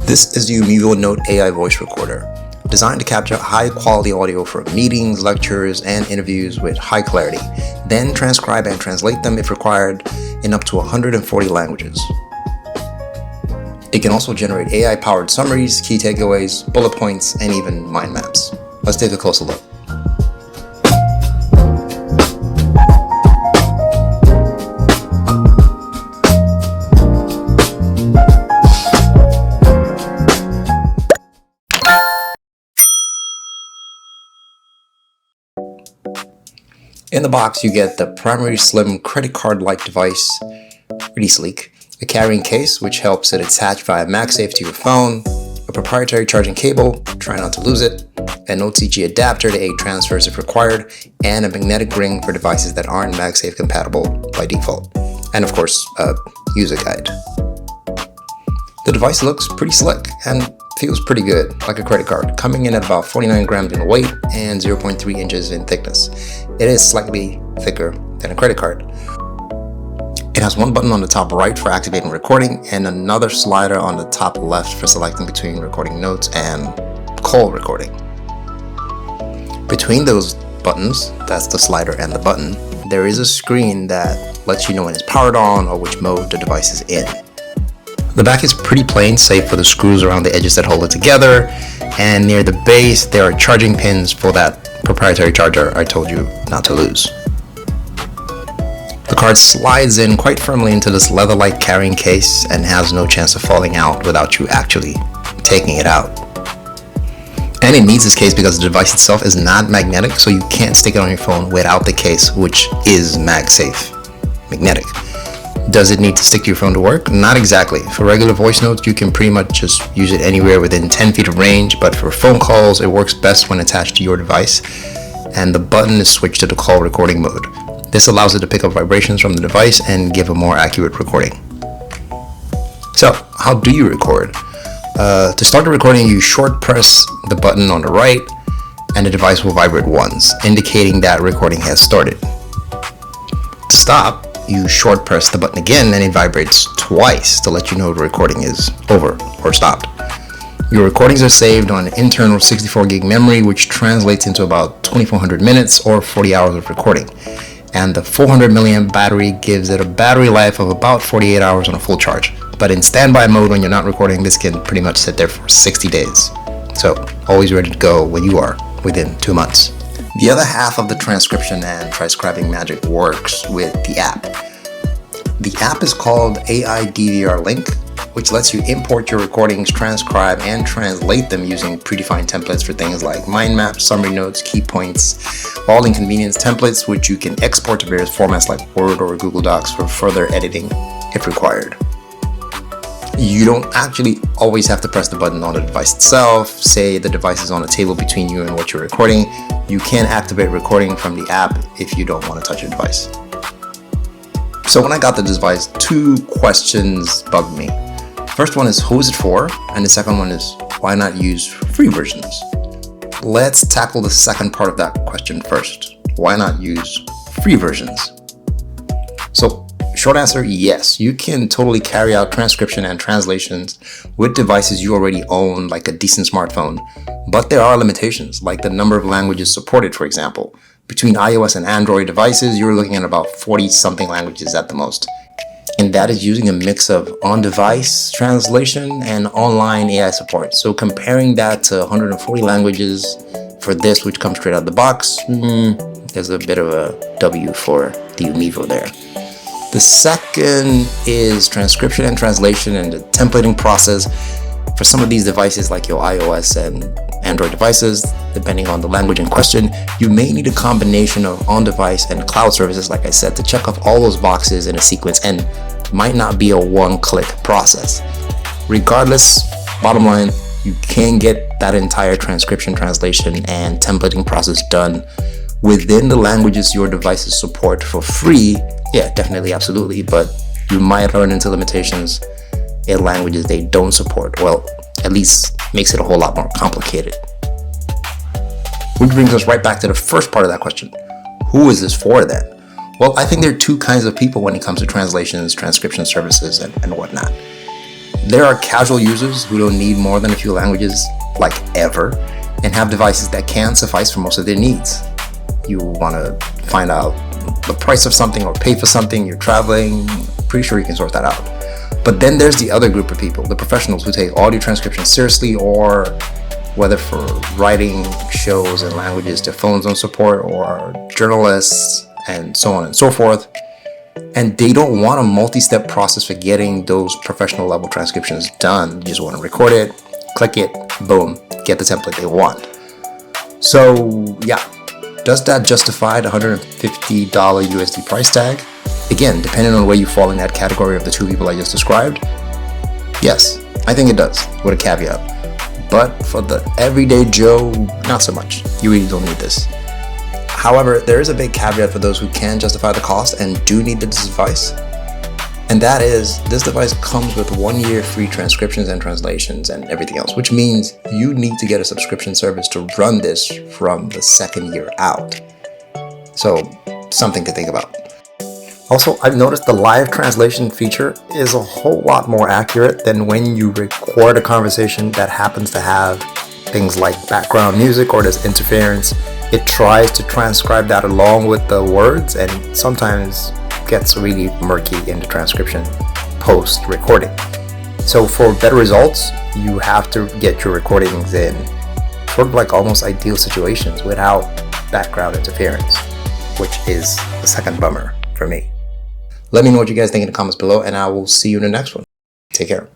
This is the UMEVO Note AI voice recorder, designed to capture high-quality audio for meetings, lectures, and interviews with high clarity, then transcribe and translate them if required in up to 140 languages. It can also generate AI-powered summaries, key takeaways, bullet points, and even mind maps. Let's take a closer look. In the box, you get the primary slim credit card-like device, pretty sleek, a carrying case which helps it attach via MagSafe to your phone, a proprietary charging cable, try not to lose it, a Note adapter to aid transfers if required, and a magnetic ring for devices that aren't MagSafe compatible by default, and of course, a user guide. The device looks pretty slick and feels pretty good, like a credit card, coming in at about 49 grams in weight and 0.3 inches in thickness. It is slightly thicker than a credit card. It has one button on the top right for activating recording and another slider on the top left for selecting between recording notes and call recording. Between those buttons, that's the slider and the button, there is a screen that lets you know when it's powered on or which mode the device is in. The back is pretty plain, save for the screws around the edges that hold it together, and near the base there are charging pins for that proprietary charger I told you not to lose. The card slides in quite firmly into this leather-like carrying case and has no chance of falling out without you actually taking it out. And it needs this case because the device itself is not magnetic, so you can't stick it on your phone without the case, which is MagSafe magnetic. Does it need to stick to your phone to work? Not exactly. For regular voice notes, you can pretty much just use it anywhere within 10 feet of range, but for phone calls, it works best when attached to your device, and the button is switched to the call recording mode. This allows it to pick up vibrations from the device and give a more accurate recording. So, how do you record? To start the recording, you short press the button on the right, and the device will vibrate once, indicating that recording has started. To stop, you short press the button again and it vibrates twice to let you know the recording is over or stopped. Your recordings are saved on an internal 64 gig memory, which translates into about 2400 minutes or 40 hours of recording. And the 400 milliamp battery gives it a battery life of about 48 hours on a full charge. But in standby mode when you're not recording, this can pretty much sit there for 60 days. So always ready to go when you are within 2 months. The other half of the transcription and transcribing magic works with the app. The app is called AI DVR Link, which lets you import your recordings, transcribe, and translate them using predefined templates for things like mind maps, summary notes, key points, all in convenience templates which you can export to various formats like Word or Google Docs for further editing if required. You don't actually always have to press the button on the device itself. Say the device is on a table between you and what you're recording. You can activate recording from the app if you don't want to touch your device. So when I got the device, two questions bugged me. First one is, who is it for? And the second one is, why not use free versions? Let's tackle the second part of that question first. Why not use free versions? So short answer, yes, you can totally carry out transcription and translations with devices you already own, like a decent smartphone. But there are limitations, like the number of languages supported, for example. Between iOS and Android devices, you're looking at about 40-something languages at the most. And that is using a mix of on-device translation and online AI support. So comparing that to 140 languages for this, which comes straight out of the box, there's a bit of a W for the UMEVO there. The second is transcription and translation and the templating process. For some of these devices like your iOS and Android devices, depending on the language in question, you may need a combination of on-device and cloud services, like I said, to check off all those boxes in a sequence, and might not be a one-click process. Regardless, bottom line, you can get that entire transcription, translation, and templating process done within the languages your devices support for free. Yeah, definitely, absolutely, but you might run into limitations in languages they don't support. Well, at least makes it a whole lot more complicated. Which brings us right back to the first part of that question. Who is this for then? Well, I think there are two kinds of people when it comes to translations, transcription services, and whatnot. There are casual users who don't need more than a few languages, like ever, and have devices that can suffice for most of their needs. You want to find out the price of something or pay for something, you're traveling, pretty sure you can sort that out. But then there's the other group of people, the professionals who take audio transcription seriously, or whether for writing shows and languages to phones on support, or journalists and so on and so forth. And they don't want a multi-step process for getting those professional level transcriptions done. You just want to record it, click it, boom, get the template they want. So yeah, does that justify the $150 USD price tag? Again, depending on where you fall in that category of the two people I just described, yes, I think it does, with a caveat. But for the everyday Joe, not so much. You really don't need this. However, there is a big caveat for those who can justify the cost and do need this device. And that is, this device comes with 1 year free transcriptions and translations and everything else, which means you need to get a subscription service to run this from the second year out. So, something to think about. Also, I've noticed the live translation feature is a whole lot more accurate than when you record a conversation that happens to have things like background music or there's interference. It tries to transcribe that along with the words and sometimes gets really murky in the transcription post-recording. So for better results, you have to get your recordings in sort of like almost ideal situations without background interference, which is the second bummer for me. Let me know what you guys think in the comments below, and I will see you in the next one. Take care.